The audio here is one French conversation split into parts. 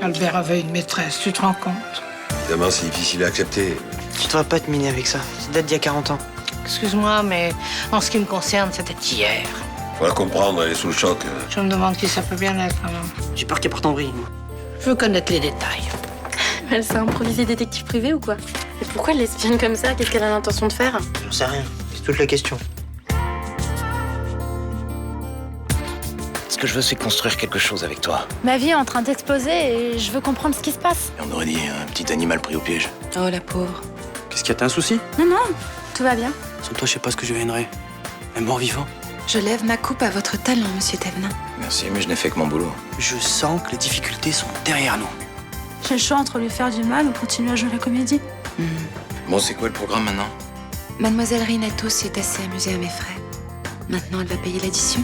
Albert avait une maîtresse, tu te rends compte? Évidemment, c'est difficile à accepter. Tu devrais pas te miner avec ça. Ça date d'il y a 40 ans. Excuse-moi, mais en ce qui me concerne, c'était hier. Faut la comprendre, elle est sous le choc. Je me demande qui ça peut bien être, alors. J'ai peur qu'elle parte en vrille. Je veux connaître les détails. Elle s'est improvisée détective privé ou quoi? Et pourquoi elle l'espionne comme ça? Qu'est-ce qu'elle a l'intention de faire? J'en sais rien. C'est toute la question. Ce que je veux, c'est construire quelque chose avec toi. Ma vie est en train d'exploser et je veux comprendre ce qui se passe. Et on aurait dit un petit animal pris au piège. Oh, la pauvre. Qu'est-ce qu'il y a, t'as un souci? Non, non, tout va bien. Sans toi, je sais pas ce que je deviendrais. Même mort vivant. Je lève ma coupe à votre talent, monsieur Thévenin. Merci, mais je n'ai fait que mon boulot. Je sens que les difficultés sont derrière nous. J'ai le choix entre lui faire du mal ou continuer à jouer la comédie. Bon, c'est quoi le programme maintenant? Mademoiselle Rinato s'est assez amusée à mes frais. Maintenant, elle va payer l'addition.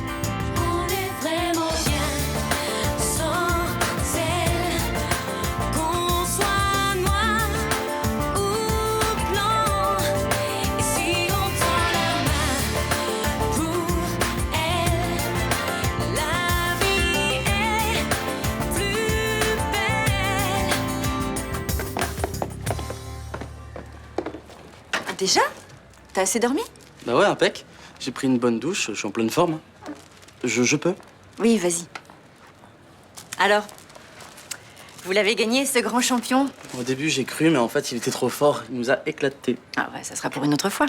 Déjà? T'as assez dormi? Bah ouais, impec. J'ai pris une bonne douche, je suis en pleine forme. Je peux. Oui, vas-y. Alors, vous l'avez gagné, ce grand champion? Au début, j'ai cru, mais en fait, il était trop fort. Il nous a éclatés. Ah ouais, ça sera pour une autre fois.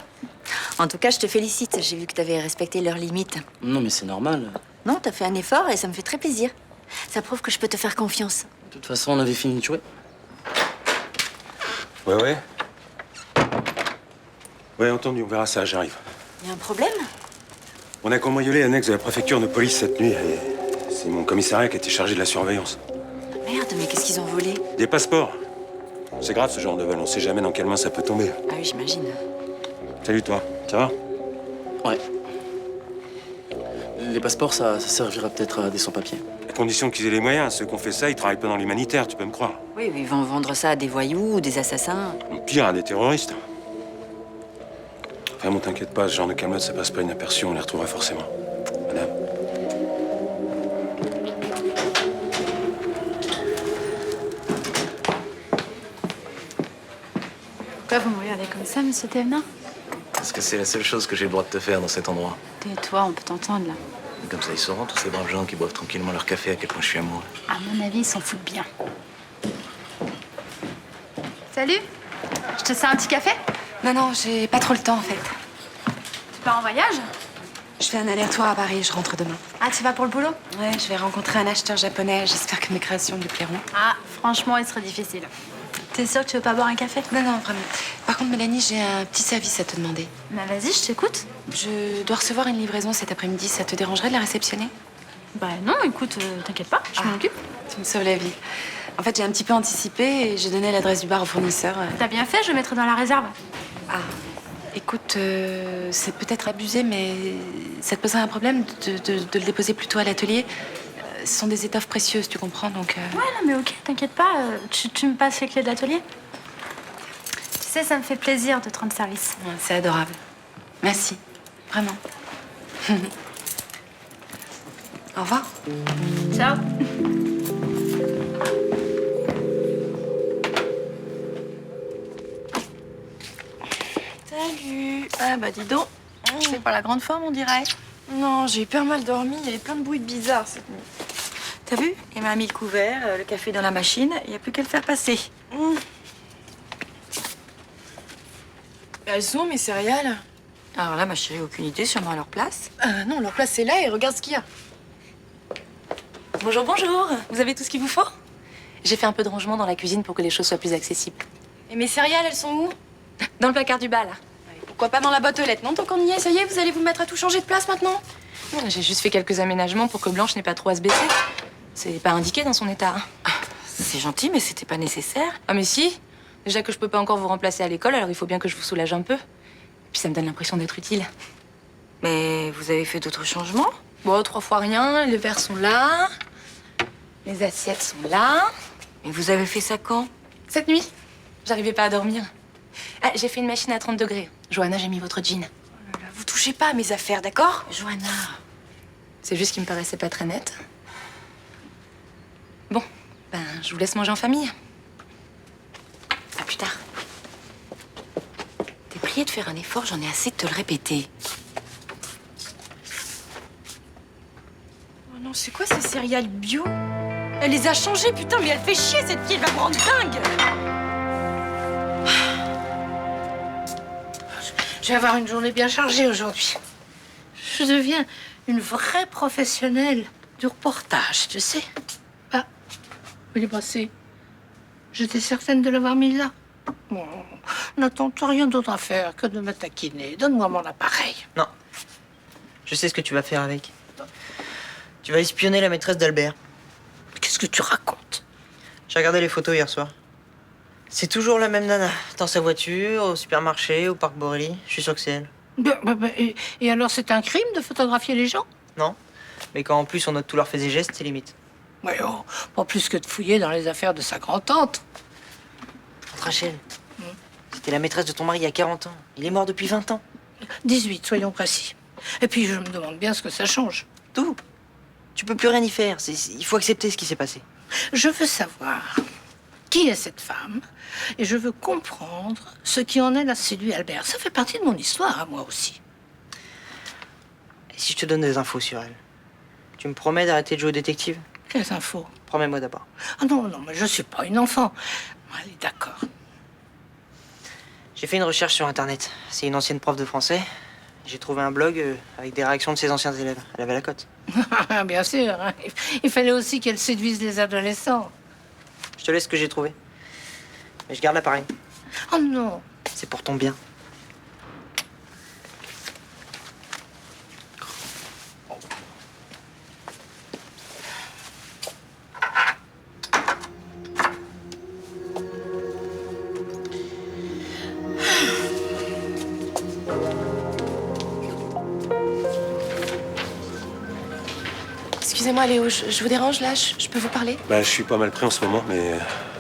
En tout cas, je te félicite. J'ai vu que t'avais respecté leurs limites. Non, mais c'est normal. Non, t'as fait un effort et ça me fait très plaisir. Ça prouve que je peux te faire confiance. De toute façon, on avait fini de jouer. Ouais. Ouais, entendu, on verra ça, j'arrive. Y a un problème? On a cambriolé l'annexe de la préfecture de police cette nuit et c'est mon commissariat qui a été chargé de la surveillance. Merde, mais qu'est-ce qu'ils ont volé? Des passeports. C'est grave ce genre de vol, on sait jamais dans quelle main ça peut tomber. Ah oui, j'imagine. Salut toi, ça va? Ouais. Les passeports, ça servira peut-être à des sans-papiers. À condition qu'ils aient les moyens, ceux qui ont fait ça, ils travaillent pas dans l'humanitaire, tu peux me croire. Oui, ils vont vendre ça à des voyous ou des assassins. Ou pire, à des terroristes. Vraiment, t'inquiète pas, ce genre de camelote, ça passe pas inaperçu, on les retrouvera forcément. Madame. Pourquoi vous me regardez comme ça, monsieur Thévenin? Parce que c'est la seule chose que j'ai le droit de te faire dans cet endroit. Tais-toi, on peut t'entendre là. Et comme ça, ils sauront, tous ces braves gens qui boivent tranquillement leur café, à quel point je suis amoureux. À mon avis, ils s'en foutent bien. Salut. Je te sers un petit café? Non, j'ai pas trop le temps, en fait. Tu pars en voyage? Je fais un aller-retour à Paris, je rentre demain. Ah, tu vas pour le boulot? Ouais, je vais rencontrer un acheteur japonais. J'espère que mes créations lui plairont. Ah, franchement, il serait difficile. T'es sûre que tu veux pas boire un café? Non, vraiment. Par contre, Mélanie, j'ai un petit service à te demander. Bah vas-y, je t'écoute. Je dois recevoir une livraison cet après-midi. Ça te dérangerait de la réceptionner? Bah non, écoute, t'inquiète pas, je m'en occupe. Tu me sauves la vie. En fait, j'ai un petit peu anticipé et j'ai donné l'adresse du bar au fournisseur. T'as bien fait, je mettrai dans la réserve. Ah, écoute, c'est peut-être abusé, mais ça te poserait un problème de le déposer plutôt à l'atelier? Ce sont des étoffes précieuses, tu comprends, donc... Ouais, non, mais ok, t'inquiète pas, tu me passes les clés de l'atelier? Tu sais, ça me fait plaisir de te rendre service. Ouais, c'est adorable. Merci, vraiment. Au revoir. Ciao. Salut. Ah bah dis donc, c'est pas la grande forme, on dirait. Non, j'ai hyper mal dormi. Il y avait plein de bruits bizarres cette nuit. T'as vu? Il m'a mis le couvert, le café dans la machine, il n'y a plus qu'à le faire passer. Elles sont mes céréales? Alors là, ma chérie, aucune idée, sûrement à leur place. Non, leur place c'est là et regarde ce qu'il y a. Bonjour, bonjour. Vous avez tout ce qu'il vous faut? J'ai fait un peu de rangement dans la cuisine pour que les choses soient plus accessibles. Et mes céréales, elles sont où? Dans le placard du bas, là. Pourquoi pas dans la boîte aux lettres? Non, tant qu'on y est, ça y est, vous allez vous mettre à tout changer de place maintenant? J'ai juste fait quelques aménagements pour que Blanche n'ait pas trop à se baisser. C'est pas indiqué dans son état. C'est gentil, mais c'était pas nécessaire. Ah mais si. Déjà que je peux pas encore vous remplacer à l'école, alors il faut bien que je vous soulage un peu. Puis ça me donne l'impression d'être utile. Mais vous avez fait d'autres changements? Bon, 3 fois rien, les verres sont là, les assiettes sont là. Mais vous avez fait ça quand? Cette nuit. J'arrivais pas à dormir. Ah, j'ai fait une machine à 30 degrés. Johanna, j'ai mis votre jean. Oh là là, vous touchez pas à mes affaires, d'accord? Johanna, c'est juste qu'il me paraissait pas très net. Bon, Ben, je vous laisse manger en famille. À plus tard. T'es prié de faire un effort, j'en ai assez de te le répéter. Oh non, c'est quoi ces céréales bio? Elle les a changées, putain, mais elle fait chier, cette fille, elle va me rendre dingue! Je vais avoir une journée bien chargée aujourd'hui. Je deviens une vraie professionnelle du reportage, tu sais. Ah, il est passé. J'étais certaine de l'avoir mis là. Bon, n'attends rien d'autre à faire que de me taquiner. Donne-moi mon appareil. Non. Je sais ce que tu vas faire avec. Tu vas espionner la maîtresse d'Albert. Qu'est-ce que tu racontes? J'ai regardé les photos hier soir. C'est toujours la même nana. Dans sa voiture, au supermarché, au parc Borély. Je suis sûr que c'est elle. Et alors, c'est un crime de photographier les gens? Non. Mais quand en plus on note tous leurs faits et gestes, c'est limite. Ouais, oh, pas plus que de fouiller dans les affaires de sa grand-tante. Rachel, c'était la maîtresse de ton mari il y a 40 ans. Il est mort depuis 20 ans. 18, soyons précis. Et puis, je me demande bien ce que ça change. Tout. Tu peux plus rien y faire. Il faut accepter ce qui s'est passé. Je veux savoir qui est cette femme et je veux comprendre ce qui en est là séduit Albert. Ça fait partie de mon histoire à moi aussi. Et si je te donne des infos sur elle, tu me promets d'arrêter de jouer au détective? Quelles infos? Promets-moi d'abord. Ah non, non, mais je suis pas une enfant. Allez, d'accord. J'ai fait une recherche sur Internet. C'est une ancienne prof de français. J'ai trouvé un blog avec des réactions de ses anciens élèves. Elle avait la cote. Bien sûr. Hein. Il fallait aussi qu'elle séduise les adolescents. Je te laisse ce que j'ai trouvé. Mais je garde l'appareil. Oh non. C'est pour ton bien. Excusez-moi, Léo, je vous dérange là? Je peux vous parler? Bah, je suis pas mal pris en ce moment, mais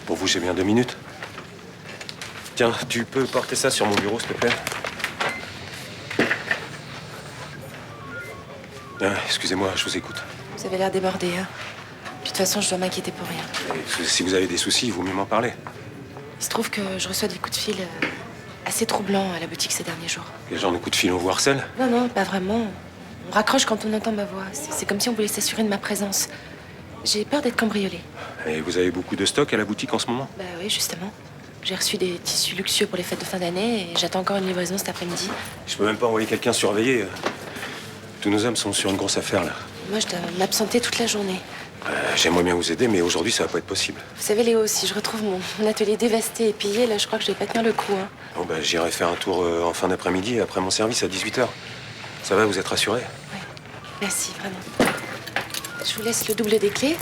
pour vous, j'ai bien 2 minutes. Tiens, tu peux porter ça sur mon bureau, s'il te plaît? Excusez-moi, je vous écoute. Vous avez l'air débordé, hein? Puis de toute façon, je dois m'inquiéter pour rien. Et si vous avez des soucis, il vaut mieux m'en parler. Il se trouve que je reçois des coups de fil assez troublants à la boutique ces derniers jours. Les gens de coups de fil, on vous harcèle? Non, non, pas vraiment. On raccroche quand on entend ma voix. C'est comme si on voulait s'assurer de ma présence. J'ai peur d'être cambriolée. Et vous avez beaucoup de stock à la boutique en ce moment? Bah oui, justement. J'ai reçu des tissus luxueux pour les fêtes de fin d'année et j'attends encore une livraison cet après-midi. Je peux même pas envoyer quelqu'un surveiller. Tous nos hommes sont sur une grosse affaire, là. Moi, je dois m'absenter toute la journée. J'aimerais bien vous aider, mais aujourd'hui, ça va pas être possible. Vous savez, Léo, si je retrouve mon atelier dévasté et pillé, là, je crois que je vais pas tenir le coup, hein. Bon, bah, j'irai faire un tour en fin d'après-midi, après mon service à 18h. Ça va, vous êtes rassuré? Oui. Merci, vraiment. Je vous laisse le double des clés.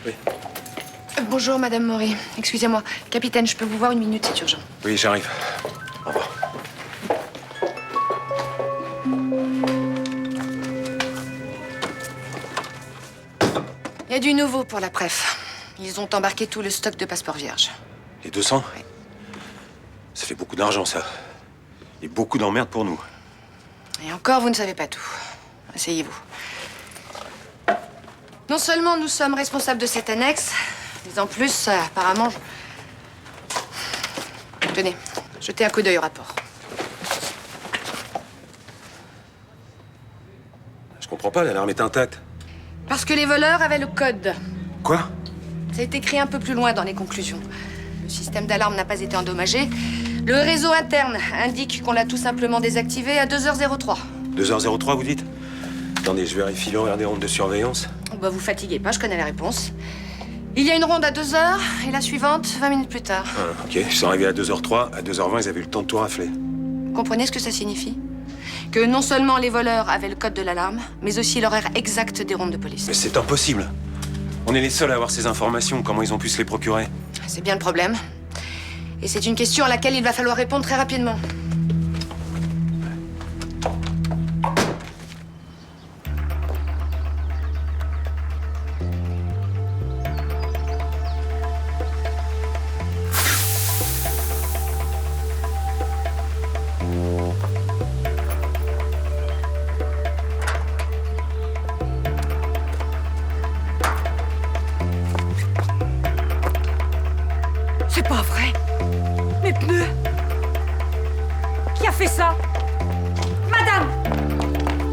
Oui. Bonjour, Madame Maury. Excusez-moi. Capitaine, je peux vous voir une minute, c'est urgent. Oui, j'arrive. Au revoir. Il y a du nouveau pour la PREF. Ils ont embarqué tout le stock de passeports vierges. Les 200? Oui. Ça fait beaucoup d'argent, ça. Et beaucoup d'emmerdes pour nous. Et encore, vous ne savez pas tout. Asseyez-vous. Non seulement nous sommes responsables de cette annexe, mais en plus, apparemment... Tenez, jetez un coup d'œil au rapport. Je comprends pas, l'alarme est intacte. Parce que les voleurs avaient le code. Quoi? Ça a été écrit un peu plus loin dans les conclusions. Le système d'alarme n'a pas été endommagé. Le réseau interne indique qu'on l'a tout simplement désactivé à 2h03. 2h03, vous dites? Attendez, je vérifie l'horaire des rondes de surveillance. Bah, vous fatiguez pas, je connais la réponse. Il y a une ronde à 2h et la suivante 20 minutes plus tard. Ah, ok, ils sont arrivés à 2h03. À 2h20, ils avaient eu le temps de tout rafler. Vous comprenez ce que ça signifie? Que non seulement les voleurs avaient le code de l'alarme, mais aussi l'horaire exact des rondes de police. Mais c'est impossible. On est les seuls à avoir ces informations. Comment ils ont pu se les procurer? C'est bien le problème. Et c'est une question à laquelle il va falloir répondre très rapidement. C'est pas vrai. Mes pneus. Qui a fait ça? Madame!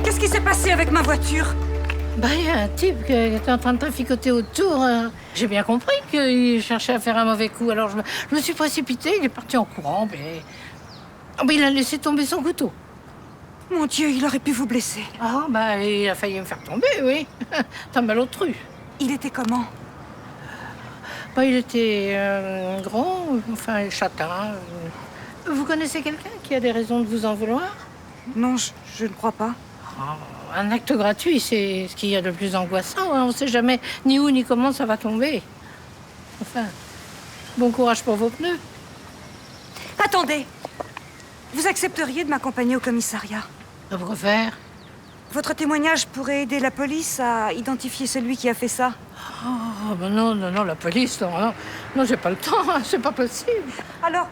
Qu'est-ce qui s'est passé avec ma voiture? Bah, il y a un type qui était en train de traficoter autour. J'ai bien compris qu'il cherchait à faire un mauvais coup. Alors je me suis précipitée, il est parti en courant, mais... Ah, mais il a laissé tomber son couteau. Mon Dieu, il aurait pu vous blesser. Ah, bah, il a failli me faire tomber, oui. T'as mal au tru. Il était comment? Bah, il était grand, enfin, châtain. Vous connaissez quelqu'un qui a des raisons de vous en vouloir? Non, je ne crois pas. Un acte gratuit, c'est ce qu'il y a de plus angoissant. Hein. On ne sait jamais ni où ni comment ça va tomber. Enfin, bon courage pour vos pneus. Attendez! Vous accepteriez de m'accompagner au commissariat? À vous refaire. Votre témoignage pourrait aider la police à identifier celui qui a fait ça. Oh, ben non, la police, non, j'ai pas le temps, hein, c'est pas possible. Alors,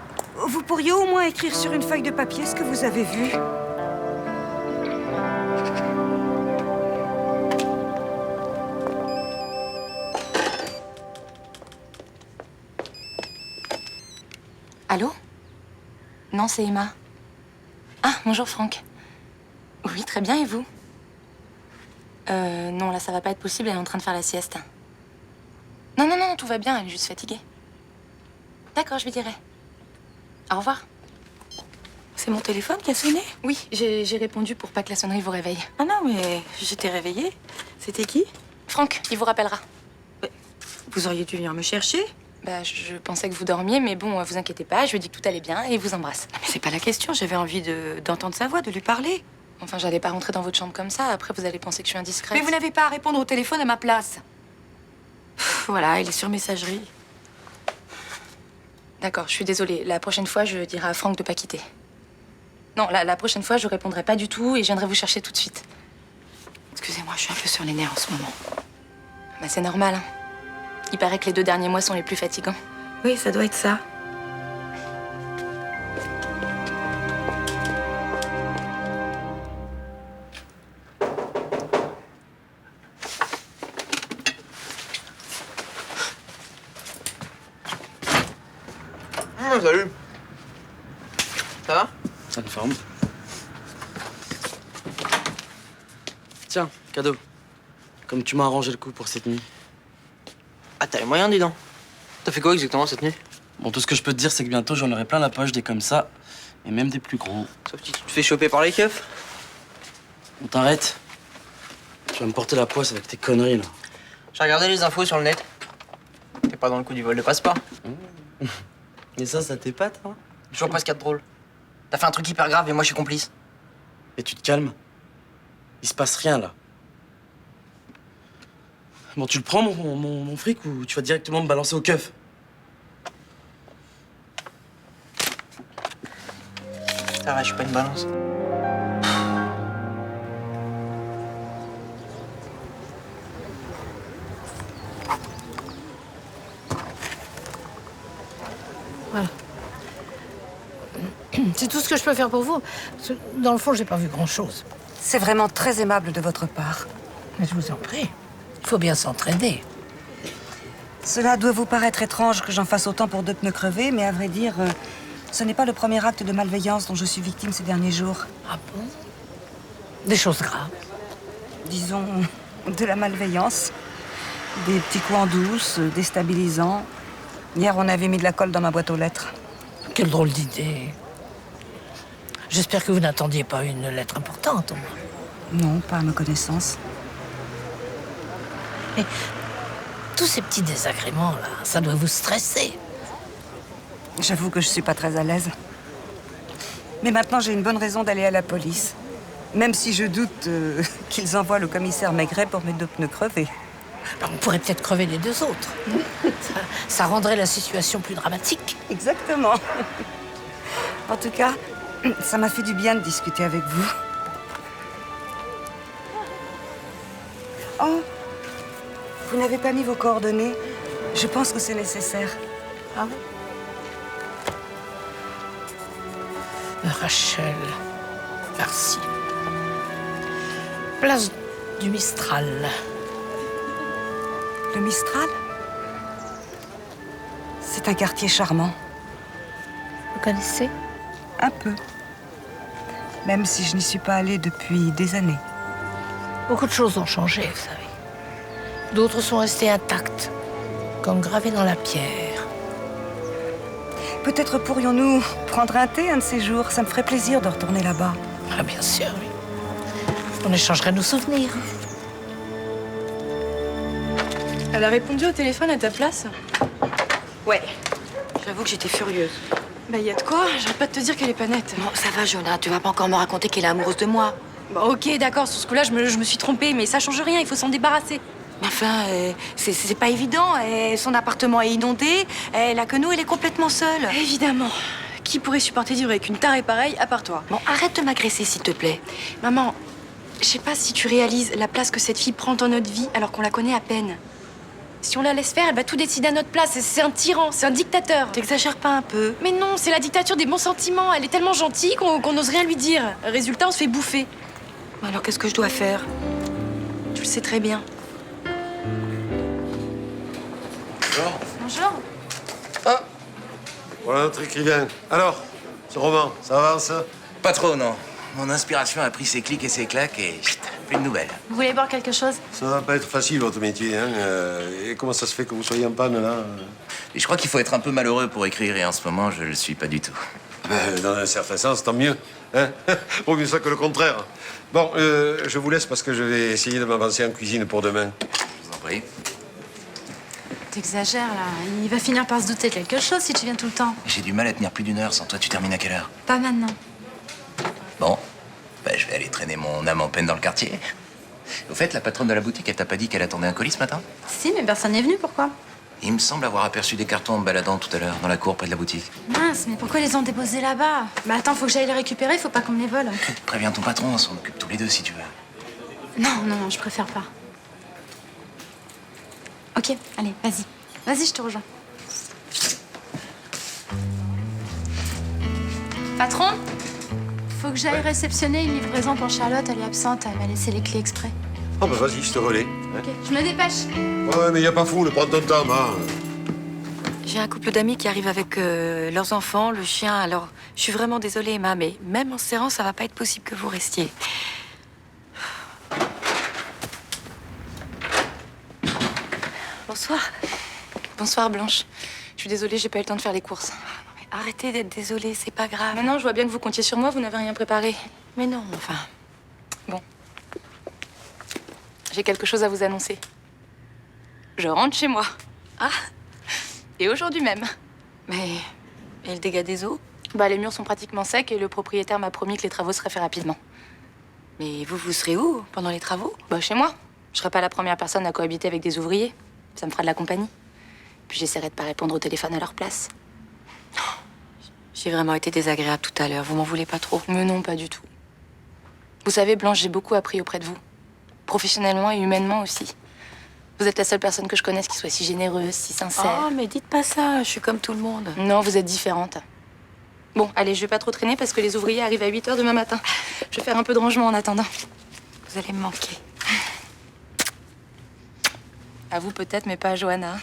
vous pourriez au moins écrire sur une feuille de papier ce que vous avez vu. Allô? Non, c'est Emma. Ah, bonjour Franck. Oui, très bien, et vous? Non, là, ça va pas être possible, elle est en train de faire la sieste. Non, tout va bien, elle est juste fatiguée. D'accord, je lui dirai. Au revoir. C'est mon téléphone qui a sonné? Oui, j'ai répondu pour pas que la sonnerie vous réveille. Ah non, mais j'étais réveillée. C'était qui? Franck, il vous rappellera. Vous auriez dû venir me chercher. Bah, je pensais que vous dormiez, mais bon, vous inquiétez pas, je lui ai dit que tout allait bien et il vous embrasse. Mais c'est pas la question, j'avais envie d'entendre sa voix, de lui parler. Enfin, j'allais pas rentrer dans votre chambre comme ça, après vous allez penser que je suis indiscrète. Mais vous n'avez pas à répondre au téléphone à ma place. Voilà, il est sur messagerie. D'accord, je suis désolée. La prochaine fois, je dirai à Franck de pas quitter. Non, la prochaine fois, je répondrai pas du tout et je viendrai vous chercher tout de suite. Excusez-moi, je suis un peu sur les nerfs en ce moment. Bah, c'est normal, hein. Il paraît que les 2 derniers mois sont les plus fatigants. Oui, ça doit être ça. Salut. Ça va? Ça me forme. Tiens, cadeau. Comme tu m'as arrangé le coup pour cette nuit. Ah, t'as les moyens, dis donc. T'as fait quoi exactement cette nuit? Bon, tout ce que je peux te dire, c'est que bientôt, j'en aurai plein la poche, des comme ça. Et même des plus gros. Sauf si tu te fais choper par les keufs. On t'arrête. Tu vas me porter la poisse avec tes conneries, là. J'ai regardé les infos sur le net. T'es pas dans le coup du vol de passeport. Et ça t'épate, hein? Toujours presque drôle. T'as fait un truc hyper grave et moi je suis complice. Et tu te calmes. Il se passe rien, là. Bon, tu le prends, mon fric, ou tu vas directement me balancer au keuf? Ça va, je suis pas une balance. Voilà. C'est tout ce que je peux faire pour vous. Parce que, dans le fond, j'ai pas vu grand-chose. C'est vraiment très aimable de votre part. Mais je vous en prie. Il faut bien s'entraider. Cela doit vous paraître étrange que j'en fasse autant pour 2 pneus crevés, mais à vrai dire, ce n'est pas le premier acte de malveillance dont je suis victime ces derniers jours. Ah bon? Des choses graves. Disons, de la malveillance. Des petits coups en douce, déstabilisants. Hier, on avait mis de la colle dans ma boîte aux lettres. Quelle drôle d'idée. J'espère que vous n'attendiez pas une lettre importante, au moins. Non, pas à ma connaissance. Mais tous ces petits désagréments-là, ça doit vous stresser. J'avoue que je suis pas très à l'aise. Mais maintenant, j'ai une bonne raison d'aller à la police. Même si je doute qu'ils envoient le commissaire Maigret pour mes 2 pneus crevés. On pourrait peut-être crever les 2 autres. Ça rendrait la situation plus dramatique. Exactement. En tout cas, ça m'a fait du bien de discuter avec vous. Oh, vous n'avez pas mis vos coordonnées. Je pense que c'est nécessaire. Ah bon? Rachel Farcy. Place du Mistral. Le Mistral? C'est un quartier charmant. Vous connaissez? Un peu. Même si je n'y suis pas allée depuis des années. Beaucoup de choses ont changé, vous savez. D'autres sont restées intactes, comme gravées dans la pierre. Peut-être pourrions-nous prendre un thé un de ces jours. Ça me ferait plaisir de retourner là-bas. Ah, bien sûr, oui. On échangerait nos souvenirs. Elle a répondu au téléphone à ta place? Ouais. J'avoue que j'étais furieuse. Bah, y a de quoi? J'arrête pas de te dire qu'elle est pas nette. Bon, ça va, Jonah. Tu vas pas encore me raconter qu'elle est amoureuse de moi. Bah, ok, d'accord, sur ce coup-là, je me suis trompée, mais ça change rien, il faut s'en débarrasser. Mais enfin, c'est pas évident. Son appartement est inondé. Elle a que nous, elle est complètement seule. Évidemment. Qui pourrait supporter de vivre avec une tarée pareille à part toi? Bon, arrête de m'agresser, s'il te plaît. Maman, je sais pas si tu réalises la place que cette fille prend dans notre vie alors qu'on la connaît à peine. Si on la laisse faire, elle va tout décider à notre place. C'est un tyran, c'est un dictateur. T'exagères pas un peu? Mais non, c'est la dictature des bons sentiments. Elle est tellement gentille qu'on n'ose rien lui dire. Résultat, on se fait bouffer. Alors qu'est-ce que je dois faire? Tu le sais très bien. Bonjour. Bonjour. Ah, voilà notre écrivain. Alors, ce roman, ça avance? Pas trop, non. Mon inspiration a pris ses clics et ses claques et chut, plus de nouvelles. Vous voulez boire quelque chose? Ça va pas être facile, votre métier, hein. Et comment ça se fait que vous soyez en panne, là? Et je crois qu'il faut être un peu malheureux pour écrire et en ce moment, je le suis pas du tout. Ben, dans un certain sens, tant mieux. Hein. Vaut mieux ça que le contraire. Bon, je vous laisse parce que je vais essayer de m'avancer en cuisine pour demain. Je vous en prie. T'exagères, là. Il va finir par se douter de quelque chose si tu viens tout le temps. J'ai du mal à tenir plus d'une heure. Sans toi, tu termines à quelle heure? Pas maintenant. Bon, ben, je vais aller traîner mon âme en peine dans le quartier. Au fait, la patronne de la boutique, elle t'a pas dit qu'elle attendait un colis ce matin? Si, mais personne n'est venu, pourquoi? Il me semble avoir aperçu des cartons en me baladant tout à l'heure dans la cour près de la boutique. Mince, mais pourquoi ils les ont déposés là-bas? Bah attends, faut que j'aille les récupérer, faut pas qu'on me les vole. Préviens ton patron, on s'en occupe tous les deux si tu veux. Non, non, je préfère pas. Ok, allez, vas-y. Vas-y, je te rejoins. Patron? Faut que j'aille réceptionner une livraison pour Charlotte, elle est absente, elle m'a laissé les clés exprès. Oh, ben vas-y, je te relais. Hein. Ok, je me dépêche. Ouais, mais y a pas fou, prends ton temps, hein. J'ai un couple d'amis qui arrivent avec leurs enfants, le chien. Alors, je suis vraiment désolée, Emma, mais même en serrant, ça va pas être possible que vous restiez. Bonsoir. Bonsoir, Blanche. Je suis désolée, j'ai pas eu le temps de faire les courses. Arrêtez d'être désolée, c'est pas grave. Maintenant, je vois bien que vous comptiez sur moi, vous n'avez rien préparé. Mais non, enfin. Bon. J'ai quelque chose à vous annoncer. Je rentre chez moi. Ah, Et aujourd'hui même. mais. Et le dégât des eaux? Bah, les murs sont pratiquement secs et le propriétaire m'a promis que les travaux seraient faits rapidement. Mais vous serez où pendant les travaux? Bah, chez moi. Je serai pas la première personne à cohabiter avec des ouvriers. Ça me fera de la compagnie. Puis j'essaierai de pas répondre au téléphone à leur place. J'ai vraiment été désagréable tout à l'heure, vous m'en voulez pas trop? Mais non, pas du tout. Vous savez, Blanche, j'ai beaucoup appris auprès de vous. Professionnellement et humainement aussi. Vous êtes la seule personne que je connaisse qui soit si généreuse, si sincère. Oh, mais dites pas ça, je suis comme tout le monde. Non, vous êtes différente. Bon, allez, je vais pas trop traîner parce que les ouvriers arrivent à 8h demain matin. Je vais faire un peu de rangement en attendant. Vous allez me manquer. À vous peut-être, mais pas à Johanna.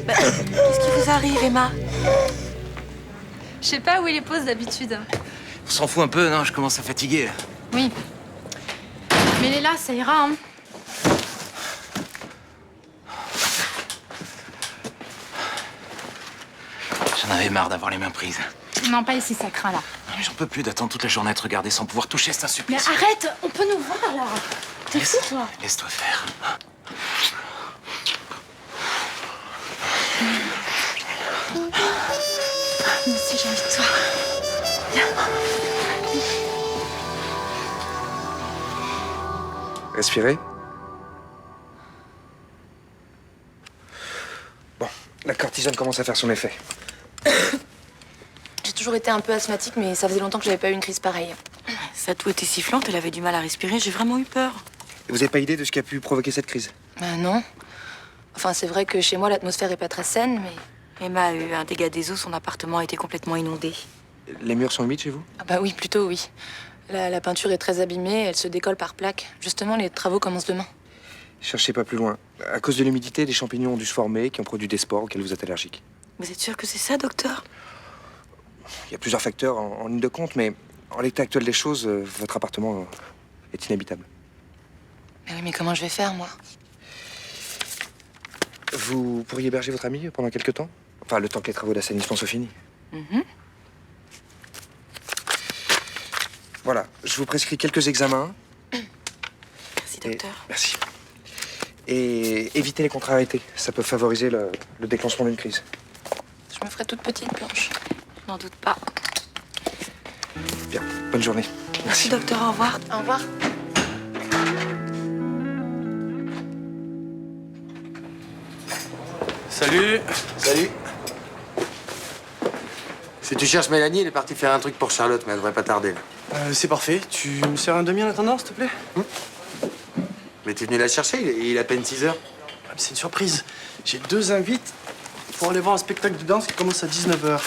Qu'est-ce qui vous arrive, Emma? Je sais pas où il les pose d'habitude. On s'en fout un peu, non? Je commence à fatiguer. Oui. Mais il est là, ça ira, hein. J'en avais marre d'avoir les mains prises. Non, pas ici, ça craint, là. J'en peux plus d'attendre toute la journée à te regarder sans pouvoir toucher, c'est un Mais supplice. arrête, on peut nous voir, là. T'es fou, toi. Laisse-toi faire. Moi aussi, j'ai envie de toi. Respirez. Bon, la cortisone commence à faire son effet. J'ai toujours été un peu asthmatique, mais ça faisait longtemps que j'avais pas eu une crise pareille. Sa toux était sifflante, elle avait du mal à respirer, j'ai vraiment eu peur. Et vous n'avez pas idée de ce qui a pu provoquer cette crise? Bah non. Enfin, c'est vrai que chez moi, l'atmosphère est pas très saine, mais... Emma a eu un dégât des eaux, son appartement a été complètement inondé. Les murs sont humides chez vous? Ah bah oui, plutôt oui. La peinture est très abîmée, elle se décolle par plaques. Justement, les travaux commencent demain. Cherchez pas plus loin. À cause de l'humidité, des champignons ont dû se former qui ont produit des spores auxquels vous êtes allergique. Vous êtes sûr que c'est ça, docteur? Il y a plusieurs facteurs en ligne de compte, mais en l'état actuel des choses, votre appartement est inhabitable. Mais oui, mais comment je vais faire, moi? Vous pourriez héberger votre ami pendant quelques temps? Enfin, le temps que les travaux d'assainissement soient finis. Voilà, je vous prescris quelques examens. Merci, docteur. Merci. Et évitez les contrariétés. Ça peut favoriser le déclenchement d'une crise. Je me ferai toute petite, Blanche. Je n'en doute pas. Bien, bonne journée. Merci, docteur. Au revoir. Au revoir. Salut. Salut. Si tu cherches Mélanie, elle est partie faire un truc pour Charlotte, mais elle devrait pas tarder. Là. C'est parfait. Tu me sers un demi en attendant, s'il te plaît? Mais t'es venu la chercher, il est à peine 6 heures. C'est une surprise. J'ai 2 invites pour aller voir un spectacle de danse qui commence à 19h.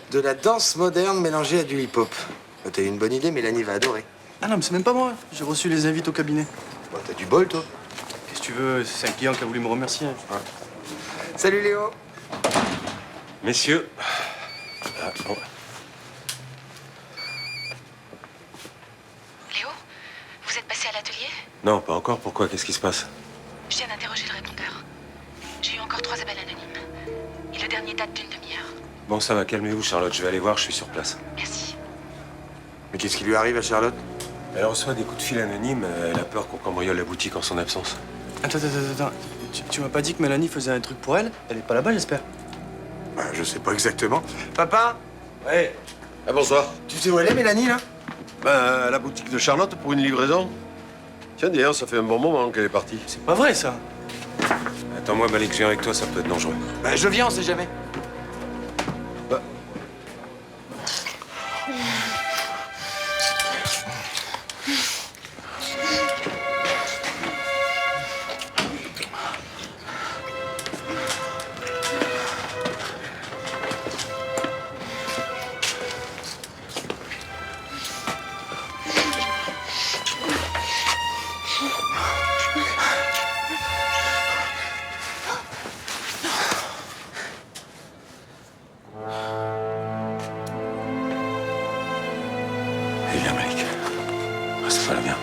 De la danse moderne mélangée à du hip-hop. T'as eu une bonne idée, Mélanie va adorer. Ah non, mais c'est même pas moi. J'ai reçu les invites au cabinet. Bon, t'as du bol, toi. Qu'est-ce que tu veux? C'est un client qui a voulu me remercier. Ouais. Salut, Léo. Messieurs. Léo, vous êtes passé à l'atelier? Non, pas encore. Pourquoi? Qu'est-ce qui se passe? Je viens d'interroger le répondeur. J'ai eu encore 3 appels anonymes. Et le dernier date d'une demi-heure. Bon, ça va. Calmez-vous, Charlotte. Je vais aller voir. Je suis sur place. Merci. Mais qu'est-ce qui lui arrive à Charlotte? Elle reçoit des coups de fil anonymes. Elle a peur qu'on cambriole la boutique en son absence. Attends. Tu m'as pas dit que Mélanie faisait un truc pour elle? Elle est pas là-bas, j'espère. Bah, je sais pas exactement. Papa? Ouais. Ah, bonsoir. Tu sais où elle est, Mélanie, là? Ben, à la boutique de Charlotte pour une livraison. Tiens, d'ailleurs, ça fait un bon moment qu'elle est partie. C'est pas vrai, ça. Attends-moi, Malik, je viens avec toi. Ça peut être dangereux. Bah, je viens, on sait jamais. Bah. Eh bien, Malik. Reste pas là, viens.